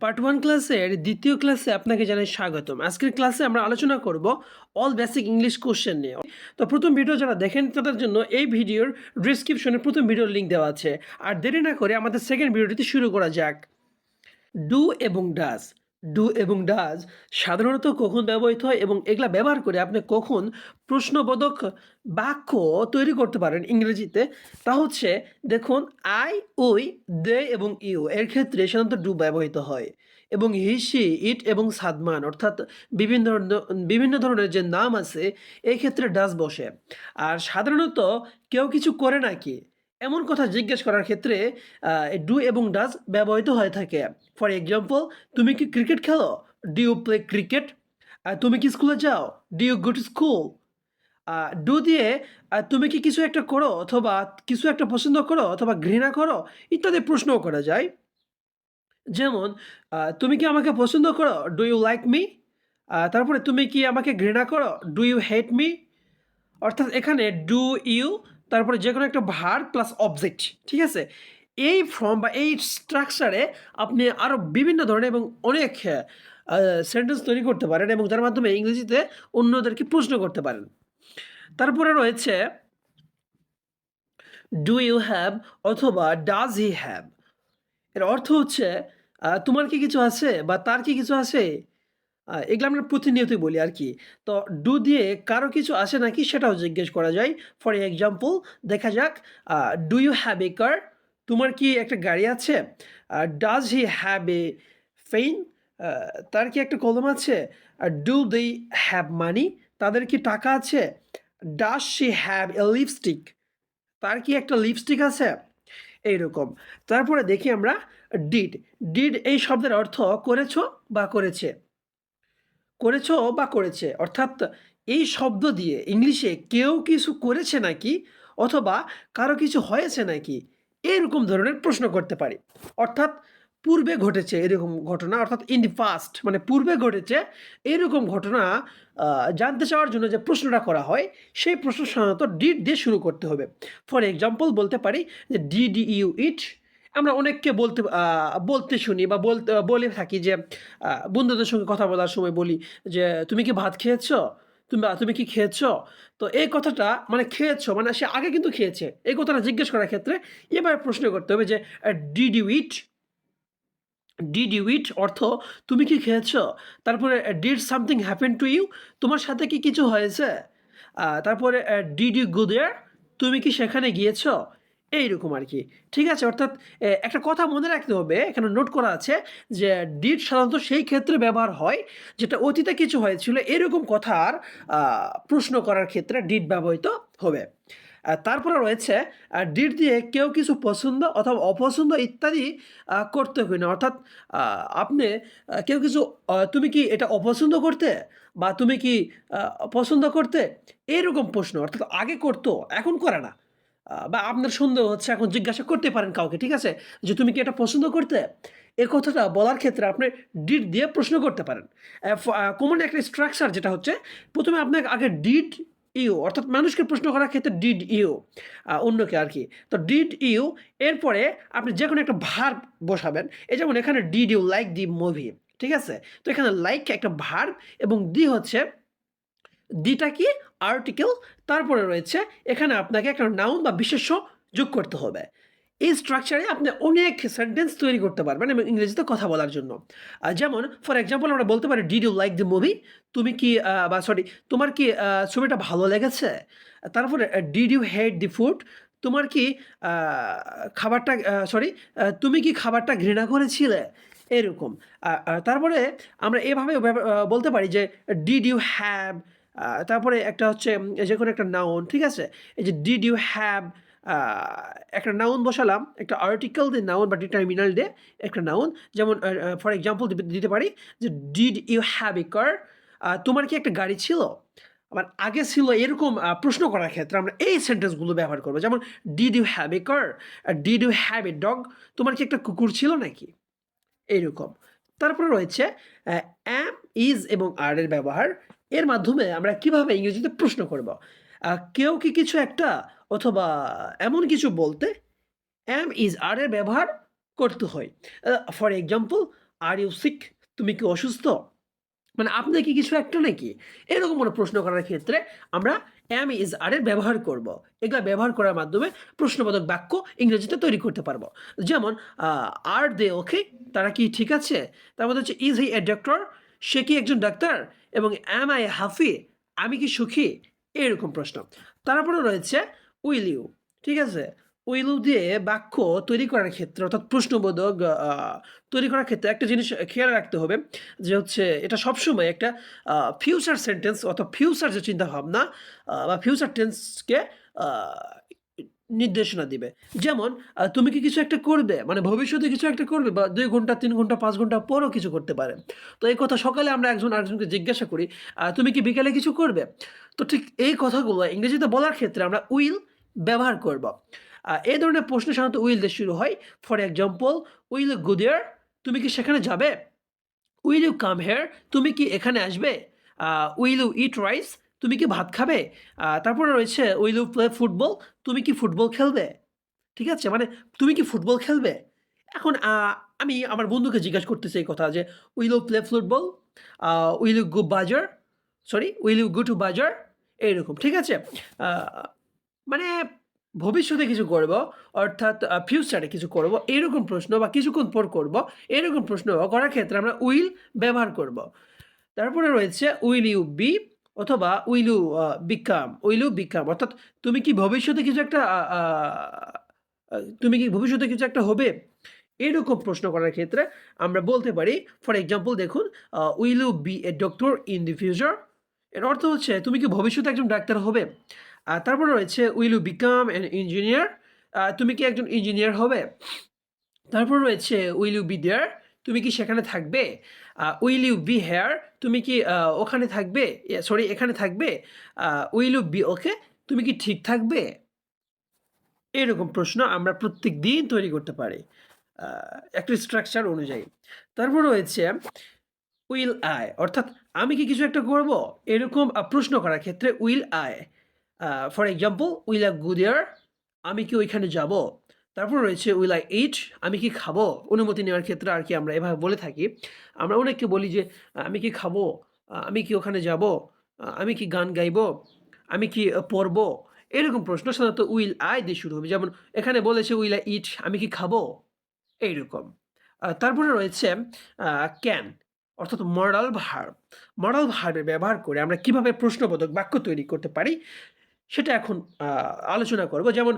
Part 1 ক্লাসের দ্বিতীয় ক্লাসে আপনাকে জানাই স্বাগতম। আজকের ক্লাসে আমরা আলোচনা করব অল বেসিক ইংলিশ কোশ্চেন নিয়ে। তো প্রথম ভিডিও যারা দেখেন তাদের জন্য এই ভিডিওর ডেসক্রিপশনে প্রথম ভিডিওর লিঙ্ক দেওয়া আছে। আর দেরি না করে আমাদের সেকেন্ড ভিডিওটি শুরু করা যাক। ডু এবং ডাজ। ডু এবং ডাজ সাধারণত কখন ব্যবহৃত হয় এবং এগুলা ব্যবহার করে আপনি কখন প্রশ্নবোধক বাক্য তৈরি করতে পারেন ইংরেজিতে, তা হচ্ছে দেখুন আই, উই, দে এবং ইউ এর ক্ষেত্রে সাধারণত ডু ব্যবহৃত হয় এবং হি, সি, ইট এবং সাদমান অর্থাৎ বিভিন্ন ধরনের যে নাম আছে এই ক্ষেত্রে ডাজ বসে। আর সাধারণত কেউ কিছু করে নাকি এমন কথা জিজ্ঞেস করার ক্ষেত্রে ডু এবং ডাজ ব্যবহৃত হয়ে থাকে। ফর এক্সাম্পল, তুমি কি ক্রিকেট খেলো? Do you play cricket? তুমি কি স্কুলে যাও? Do you go to school? Do দিয়ে তুমি কি কিছু একটা করো অথবা কিছু একটা পছন্দ করো অথবা ঘৃণা করো ইত্যাদি প্রশ্নও করা যায়। যেমন তুমি কি আমাকে পছন্দ করো? Do you like me? তারপরে তুমি কি আমাকে ঘৃণা করো? Do you hate me? অর্থাৎ এখানে ডু ইউ তারপরে যেকোনো একটা ভার্ব প্লাস অবজেক্ট, ঠিক আছে? এই ফর্ম বা এই স্ট্রাকচারে আপনি আরও বিভিন্ন ধরনের এবং অনেক সেন্টেন্স তৈরি করতে পারেন এবং যার মাধ্যমে ইংরেজিতে অন্যদেরকে প্রশ্ন করতে পারেন। তারপরে রয়েছে ডু ইউ হ্যাভ অথবা ডাজ হি হ্যাভ। এর অর্থ হচ্ছে তোমার কি কিছু আছে বা তার কি কিছু আছে? এগুলো আমরা প্রতিনিয়তই বলি আরকি। তো ডু দিয়ে কারো কিছু আছে নাকি সেটাও জিজ্ঞেস করা যায়। ফর এক্সাম্পল দেখা যাক, do you have a car? তোমার কি একটা গাড়ি আছে? Does he have a pen? আ তার কি একটা কলম আছে? Do they have money? তাদের কি টাকা আছে? Does she have a lipstick? তার কি একটা লিপস্টিক আছে? এইরকম। তারপরে দেখি আমরা ডিড। ডিড এই শব্দের অর্থ করেছো বা করেছে। করেছো বা করেছে অর্থাৎ এই শব্দ দিয়ে ইংলিশে কেউ কিছু করেছে নাকি অথবা কারো কিছু হয়েছে নাকি এরকম ধরনের প্রশ্ন করতে পারি। অর্থাৎ পূর্বে ঘটেছে এরকম ঘটনা, অর্থাৎ ইন দি পাস্ট মানে পূর্বে ঘটেছে এরকম ঘটনা জানতে চাওয়ার জন্য যে প্রশ্নটা করা হয় সেই প্রশ্ন সাধারণত ডিড দিয়ে শুরু করতে হবে। ফর এক্সাম্পল বলতে পারি যে ডিড ইউ ইট। আমরা অনেককে বলতে শুনি বা বলে থাকি যে বন্ধুদের সঙ্গে কথা বলার সময় বলি যে, "তুমি কি ভাত খেয়েছো? তুমি কি খেয়েছো?" তো এই কথাটা মানে খেয়েছো মানে সে আগে কিন্তু খেয়েছে। এই কথাটা জিজ্ঞেস করার ক্ষেত্রে এভাবে প্রশ্ন করতে হবে যে, "did you eat?" Did you eat অর্থ তুমি কি খেয়েছো? তারপরে did something happen to you? তোমার সাথে কি কিছু হয়েছে? তারপরে ডিড ইউ গো দেয়ার? তুমি কি সেখানে গিয়েছো? এইরকম আরকি। ঠিক আছে? অর্থাৎ একটা কথা মনে রাখতে হবে, এখানে নোট করা আছে যে ডিড সাধারণত সেই ক্ষেত্রে ব্যবহার হয় যেটা অতীতে কিছু হয়েছিল এরকম কথার আ প্রশ্ন করার ক্ষেত্রে ডিড ব্যবহৃত হবে। তারপরে রয়েছে ডিড দিয়ে কেউ কিছু পছন্দ অথবা অপছন্দ ইত্যাদি করতে হয় না। অর্থাৎ আ আপনি কেউ কিছু তুমি কি এটা অপছন্দ করতে? বা তুমি কি আ পছন্দ করতে? এরকম প্রশ্ন। অর্থাৎ আগে করত, এখন করে না। বা আপনার সন্দেহ হচ্ছে এখন জিজ্ঞাসা করতে পারেন কাউকে, ঠিক আছে? যে তুমি কি এটা পছন্দ করতে? এ কথাটা বলার ক্ষেত্রে আপনি ডিড দিয়ে প্রশ্ন করতে পারেন। কমন একটা স্ট্রাকচার যেটা হচ্ছে ১ম এ আপনাকে আগে ডিড ইউ অর্থাৎ মানুষকে প্রশ্ন করার ক্ষেত্রে ডিড ইউ অন্যকে আরকি। তো ডিড ইউ এরপরে আপনি যেকোনো একটা ভার্ব বসাবেন। এই যেমন এখানে did you like the movie, ঠিক আছে? তো এখানে লাইক একটা ভার্ব এবং দি হচ্ছে দিটা কি আর্টিকেল, তারপরে রয়েছে এখানে আপনাকে একটা নাউন বা বিশেষ্য যোগ করতে হবে। এই স্ট্রাকচারে আপনি অনেক সেন্টেন্স তৈরি করতে পারবেন এবং ইংরেজিতে কথা বলার জন্য। যেমন ফর এক্সাম্পল আমরা বলতে পারি, "did you like the movie?" তুমি কি বা সরি, তোমার কি ছবিটা ভালো লেগেছে? তারপরে "did you hate the food?" তোমার কি আ খাবারটা সরি, তুমি কি খাবারটা ঘৃণা করেছিলে? এরকম। তারপরে আমরা এভাবেও বলতে পারি যে, "ডিড ইউ হ্যাভ?" তারপরে একটা হচ্ছে যেকোনো একটা নাউন, ঠিক আছে? এই যে ডিড ইউ হ্যাভ আ একটা নাউন বসালাম, একটা আর্টিকেল দিয়ে নাউন বা ডিটারমিনাল দিয়ে একটা নাউন। যেমন ফর এক্সাম্পল দিতে পারি যে did you have a car? তোমার কি একটা গাড়ি ছিল? আবার আগে ছিল এরকম প্রশ্ন করার ক্ষেত্রে আমরা এই সেন্টেন্স গুলো ব্যবহার করব। যেমন did you have a car? Did you have a dog? তোমার কি একটা কুকুর ছিল নাকি? এইরকম। তারপরে রয়েছে am, is এবং are এর ব্যবহার। এর মাধ্যমে আমরা কিভাবে ইংরেজিতে প্রশ্ন করব। কেউ কি কিছু একটা অথবা এমন কিছু বলতে am, is, are এর ব্যবহার করতে হয়। For example, are you sick? তুমি কি অসুস্থ? মানে আপনার কি কিছু একটা নাকি? এরকম কোনো প্রশ্ন করার ক্ষেত্রে আমরা am, is, are এর ব্যবহার করব। এগুলা ব্যবহার করার মাধ্যমে প্রশ্নবোধক বাক্য ইংরেজিতে তৈরি করতে পারবো। যেমন আ are they okay? তারা কি ঠিক আছে? তারপর হচ্ছে is he a doctor? সে কি একজন ডাক্তার? এবং am I happy? আমি কি সুখী? এরকম প্রশ্ন। তারপরে রয়েছে will you, ঠিক আছে? will you দিয়ে বাক্য তৈরি করার ক্ষেত্রে অর্থাৎ প্রশ্নবোধক তৈরি করার ক্ষেত্রে একটা জিনিস খেয়াল রাখতে হবে যে হচ্ছে এটা সবসময় একটা ফিউচার সেন্টেন্স অথবা ফিউচার যে চিন্তাভাবনা বা ফিউচার টেন্সকে আ নির্দেশনা দিবে। যেমন তুমি কি কিছু একটা করবে? মানে ভবিষ্যতে কিছু একটা করবে বা ২ ঘন্টা, ৩ ঘন্টা, ৫ ঘন্টা পরেও কিছু করতে পারে। তো এই কথা সকালে আমরা একজন আরেকজনকে জিজ্ঞাসা করি, "তুমি কি বিকালে কিছু করবে?" তো ঠিক এই কথাগুলো ইংরেজিতে বলার ক্ষেত্রে আমরা উইল ব্যবহার করব। এই ধরনের প্রশ্ন সাধারণত উইল দিয়ে শুরু হয়। For example, "will you go there?" তুমি কি সেখানে যাবে? Will you come here? তুমি কি এখানে আসবে? Will you eat rice? তুমি কি ভাত খাবে? তারপরে রয়েছে উইল ইউ প্লে ফুটবল? তুমি কি ফুটবল খেলবে? ঠিক আছে? মানে তুমি কি ফুটবল খেলবে? এখন আমি আমার বন্ধুকে জিজ্ঞাসা করতেছি এই কথা যে, will you play football? Uh will you go bazaar? Sorry, will you go to bazaar? এইরকম, ঠিক আছে? আ মানে ভবিষ্যতে কিছু করব, অর্থাৎ ফিউচারে কিছু করব, এরকম প্রশ্ন বা কিছুক্ষণ পর করব, এরকম প্রশ্ন করার ক্ষেত্রে আমরা উইল ব্যবহার করব। তারপরে রয়েছে উইল ইউ বি অথবা will you will you become অর্থাৎ তুমি কি ভবিষ্যতে কিছু একটা তুমি কি ভবিষ্যতে কিছু একটা হবে? এরকম প্রশ্ন করার ক্ষেত্রে আমরা বলতে পারি, ফর এক্সাম্পল দেখুন, will you be a doctor in the future? এর অর্থ হচ্ছে তুমি কি ভবিষ্যতে একজন ডাক্তার হবে? তারপরে রয়েছে will you become an engineer? তুমি কি একজন ইঞ্জিনিয়ার হবে? তারপর রয়েছে উইল ইউ বি দেয়ার? তুমি কি সেখানে থাকবে? Will you be here? তুমি কি ওখানে থাকবে? সরি, এখানে থাকবে? Will you be okay? তুমি কি ঠিক থাকবে? এরকম প্রশ্ন আমরা প্রত্যেকদিন তৈরি করতে পারি। আ একটা স্ট্রাকচার অনুযায়ী। তারপর রয়েছে উইল আই অর্থাৎ আমি কি কিছু একটা করব? এরকম প্রশ্ন করার ক্ষেত্রে will I. For example, will I go there? আমি কি ওইখানে যাব? তারপর রয়েছে উইল আই ইট? আমি কি খাবো? অনুমতি নেওয়ার ক্ষেত্রে আরকি আমরা এভাবে বলে থাকি। আমরা অনেককে বলি যে, আমি কি খাবো? আমি কি ওখানে যাব? আমি কি গান গাইবো? আমি কি পড়বো? এরকম প্রশ্ন সাধারণত উইল আই দিয়ে শুরু হবে। যেমন এখানে বলেছে উইল আই ইট? আমি কি খাবো? এইরকম। তারপরে রয়েছে আ ক্যান অর্থাৎ মডাল ভার্ব। মডাল ভার্বের ব্যবহার করে আমরা কিভাবে প্রশ্নবোধক বাক্য তৈরি করতে পারি সেটা এখন আ আলোচনা করব। যেমন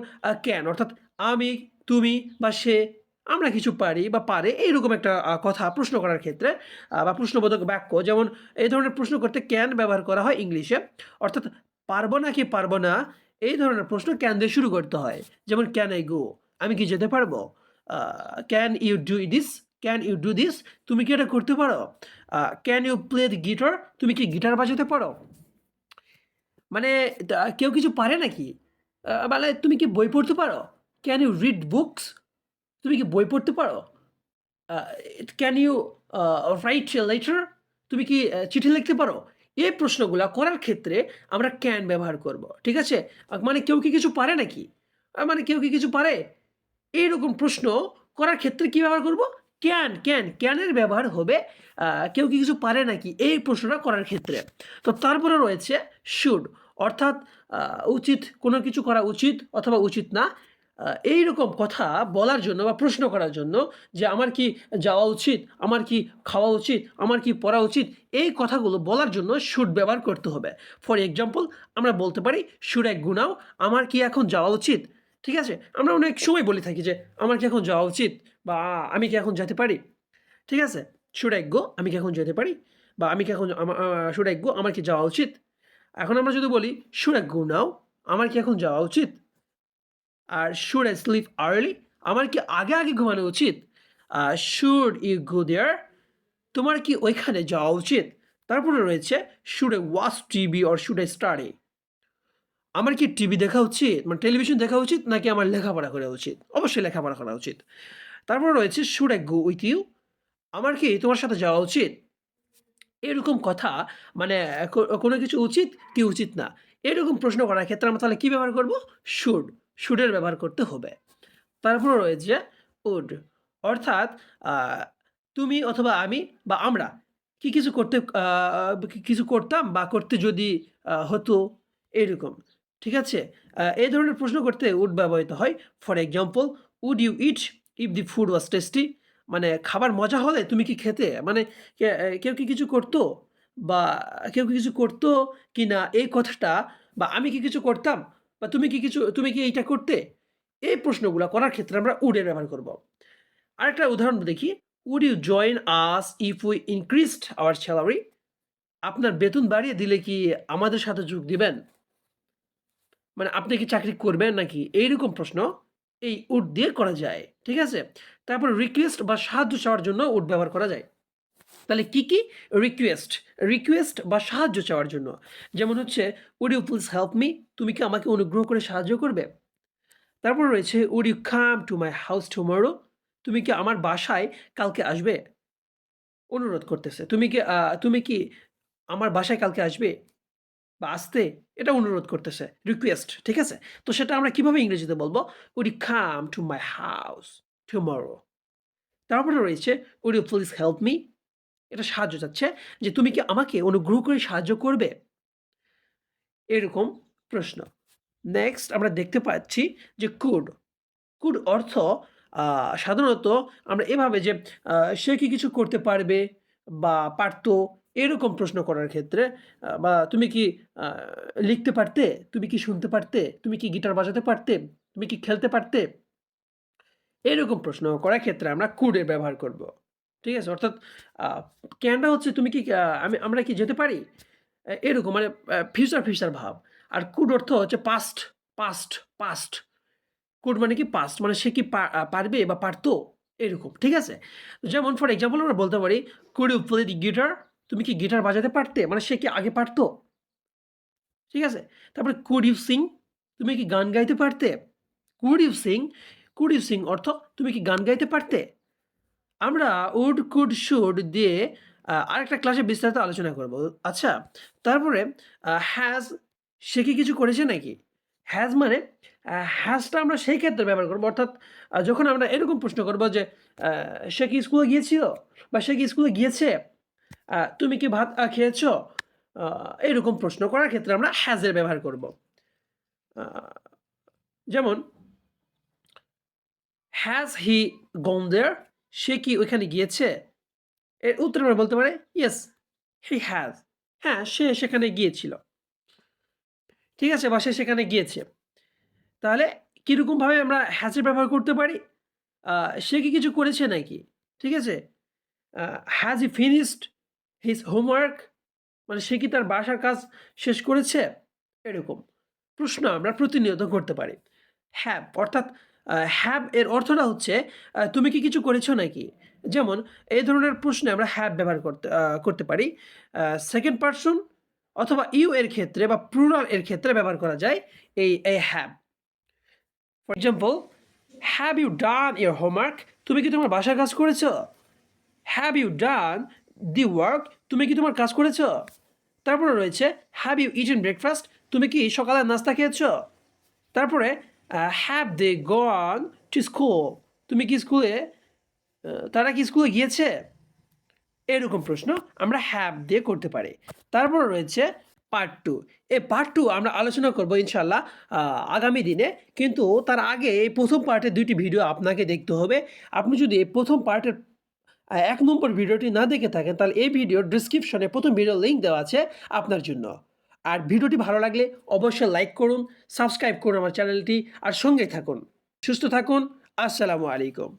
ক্যান অর্থাৎ আমি, তুমি বা সে, আমরা কিছু পারি বা পারে এইরকম একটা কথা প্রশ্ন করার ক্ষেত্রে বা প্রশ্নবোধক বাক্য যেমন এই ধরনের প্রশ্ন করতে ক্যান ব্যবহার করা হয় ইংলিশে। অর্থাৎ পারবো নাকি পারবো না এই ধরনের প্রশ্ন ক্যান দিয়ে শুরু করতে হয়। যেমন ক্যান আই গো? আমি কি যেতে পারবো? Uh can you do this? Can you do this? তুমি কি এটা করতে পারো? Can you play the guitar? তুমি কি গিটার বাজাতে পারো? মানে কেউ কিছু পারে নাকি? মানে তুমি কি বই পড়তে পারো? Can you read books? তুমি কি বই পড়তে পারো? Uh can you uh write a letter? তুমি কি চিঠি লিখতে পারো? এই প্রশ্নগুলা করার ক্ষেত্রে আমরা ক্যান ব্যবহার করব। ঠিক আছে? মানে কেউ কি কিছু পারে নাকি? মানে কেউ কি কিছু পারে? এইরকম প্রশ্ন করার ক্ষেত্রে কি ব্যবহার করব? ক্যান এর ব্যবহার হবে কেউ কি কিছু পারে নাকি? এই প্রশ্নটা করার ক্ষেত্রে। তো তারপরে রয়েছে শুড অর্থাৎ আ উচিত, কোনো কিছু করা উচিত অথবা উচিত না। এইরকম কথা বলার জন্য বা প্রশ্ন করার জন্য যে আমার কি যাওয়া উচিত? আমার কি খাওয়া উচিত? আমার কি পড়া উচিত? এই কথাগুলো বলার জন্য শুড ব্যবহার করতে হবে। ফর এক্সাম্পল, আমরা বলতে পারি, "শুড আই গো নাও?" আমার কি এখন যাওয়া উচিত? ঠিক আছে? আমরা অনেক সময় বলে থাকি যে, "আমার কি এখন যাওয়া উচিত?" বা "আমি কি এখন যেতে পারি?" ঠিক আছে? "শুড আই গো?" আমি কি এখন যেতে পারি? বা "আমি কি এখন শুড আই গো?" আমার কি যাওয়া উচিত? এখন আমরা যদি বলি, "শুড আই গো নাও?" আমার কি এখন যাওয়া উচিত? আর "শুড আই স্লিপ আর্লি?" আমার কি আগে ঘুমানো উচিত? "শুড ইউ গো দেয়ার?" তোমার কি ওইখানে যাওয়া উচিত? তারপরে রয়েছে, "should I watch TV or should I study?" আমার কি টিভি দেখা উচিত? মানে টেলিভিশন দেখা উচিত নাকি আমার লেখাপড়া করা উচিত? অবশ্যই লেখাপড়া করা উচিত। তারপরে রয়েছে "should I go with you?" আমার কি তোমার সাথে যাওয়া উচিত? এরকম কথা মানে কোনো কিছু উচিত কি উচিত না। এরকম প্রশ্ন করার ক্ষেত্রে আমরা তাহলে কি ব্যবহার করব? শুড। শুড এর ব্যবহার করতে হবে। তারপরে রয়েছে উড অর্থাৎ আ তুমি অথবা আমি বা আমরা কি কিছু করতে কিছু করতাম বা করতে যদি হতো এরকম। ঠিক আছে? এই ধরনের প্রশ্ন করতে would ব্যবহৃত হয়। For example, would you eat if the food was tasty? মানে খাবার মজা হলে তুমি কি খেতে? মানে কেউ কি কিছু করতো? বা কেউ কি কিছু করতো কিনা এই কথাটা বা আমি কি কিছু করতাম? বা তুমি কি এইটা করতে? এই প্রশ্নগুলা করার ক্ষেত্রে আমরা would এর ব্যবহার করব। আরেকটা উদাহরণ দেখি, would you join us if we increased our salary? আপনার বেতন বাড়িয়ে দিলে কি আমাদের সাথে যোগ দিবেন? মানে আপনি কি চাকরি করবেন নাকি? এইরকম প্রশ্ন এই would দিয়ে করা যায়। ঠিক আছে? তারপর রিকোয়েস্ট বা সাহায্য চাওয়ার জন্য would ব্যবহার করা যায়। তাহলে কি? রিকোয়েস্ট বা সাহায্য চাওয়ার জন্য। যেমন হচ্ছে, would you please help me? তুমি কি আমাকে অনুগ্রহ করে সাহায্য করবে? তারপর রয়েছে, would you come to my house tomorrow? তুমি কি আমার বাসায় কালকে আসবে? অনুরোধ করতেছে। তুমি কি আমার বাসায় কালকে আসবে বা আসতে? এটা অনুরোধ করতেছে। রিকোয়েস্ট, ঠিক আছে? তো সেটা আমরা কিভাবে ইংরেজিতে বলবো? Would you come to my house tomorrow? তারপরে রয়েছে, would you please help me? এটা সাহায্য চাচ্ছে যে তুমি কি আমাকে অনুগ্রহ করে সাহায্য করবে? এরকম প্রশ্ন। নেক্সট আমরা দেখতে পাচ্ছি যে কুড অর্থ আ সাধারণত আমরা এভাবে যে সে কি কিছু করতে পারবে বা পারত এরকম প্রশ্ন করার ক্ষেত্রে বা তুমি কি আ লিখতে পারতে? তুমি কি শুনতে পারতে? তুমি কি গিটার বাজাতে পারতে? তুমি কি খেলতে পারতে? এরকম প্রশ্ন করার ক্ষেত্রে আমরা কুড এর ব্যবহার করব। ঠিক আছে? অর্থাৎ আ ক্যানটা হচ্ছে তুমি কি আমরা কি যেতে পারি? এরকম মানে ফিউচার ভাব। আর কুড অর্থ হচ্ছে পাস্ট, পাস্ট। কুড মানে কি পাস্ট মানে সে কি পারবে বা পারত? এরকম। ঠিক আছে? যেমন ফর এক্সাম্পল আমরা বলতে পারি, "Could you play the guitar?" তুমি কি গিটার বাজাতে পারতে? মানে সে কি আগে পারত? ঠিক আছে? তারপরে "Could you sing?" তুমি কি গান গাইতে পারতে? Could you sing? Could you sing অর্থ তুমি কি গান গাইতে পারতে? আমরা would, could, should দিয়ে আরেকটা ক্লাসে বিস্তারিত আলোচনা করব। আচ্ছা, তারপরে has সে কি কিছু করেছে নাকি? has মানে has টা আমরা সেই ক্ষেত্রে ব্যবহার করব অর্থাৎ যখন আমরা এরকম প্রশ্ন করব যে আ সে কি স্কুলে গিয়েছিল? বা সে কি স্কুলে গিয়েছে? তুমি কি ভাত খেয়েছ? আ এরকম প্রশ্ন করার ক্ষেত্রে আমরা has এর ব্যবহার করব। আ যেমন has he gone there? সে কি ওইখানে গিয়েছে? এর উত্তরে আমরা বলতে পারি, "ইয়েস, হি হ্যাজ।" হ্যাঁ, সে সেখানে গিয়েছিল। ঠিক আছে? বা সে সেখানে গিয়েছে। তাহলে কিরকমভাবে আমরা হ্যাজ এর ব্যবহার করতে পারি? আ সে কি কিছু করেছে নাকি? ঠিক আছে? Uh has he finished his homework? মানে সে কি তার বাসার কাজ শেষ করেছে? এরকম। প্রশ্ন আমরা প্রতিনিয়ত করতে পারি। হ্যাভ অর্থাৎ হ্যাভ এর অর্থটা হচ্ছে তুমি কি কিছু করেছো নাকি? যেমন এই ধরনের প্রশ্নে আমরা হ্যাভ ব্যবহার করতে পারি। সেকেন্ড পারসন অথবা ইউ এর ক্ষেত্রে বা প্লুরাল এর ক্ষেত্রে ব্যবহার করা যায় এই have. For example, have you done your homework? তুমি কি তোমার বাসার কাজ করেছো? Have you done the work? তুমি কি তোমার কাজ করেছো? তারপরে রয়েছে, হ্যাভ ইউ ইটেন ব্রেকফাস্ট? তুমি কি সকালের নাস্তা খেয়েছো? তারপরে have they gone to school? তুমি কি তারা কি স্কুলে গিয়েছে? এরকম প্রশ্ন আমরা হ্যাভ দিয়ে করতে পারি। তারপরে রয়েছে পার্ট 2। এই পার্ট 2 আমরা আলোচনা করব ইনশাআল্লাহ আগামী দিনে। কিন্তু তার আগে এই ১ম পার্টের ২ টি ভিডিও আপনাকে দেখতে হবে। আপনি যদি এই ১ম পার্টের ১ নম্বর ভিডিওটি না দেখে থাকেন তাহলে এই ভিডিওর ডেসক্রিপশনে ১ম ভিডিওর লিঙ্ক দেওয়া আছে আপনার জন্য। আর ভিডিওটি ভালো লাগলে অবশ্যই লাইক করুন, সাবস্ক্রাইব করুন আমার চ্যানেলটি আর সঙ্গেই থাকুন। সুস্থ থাকুন। আসসালামু আলাইকুম।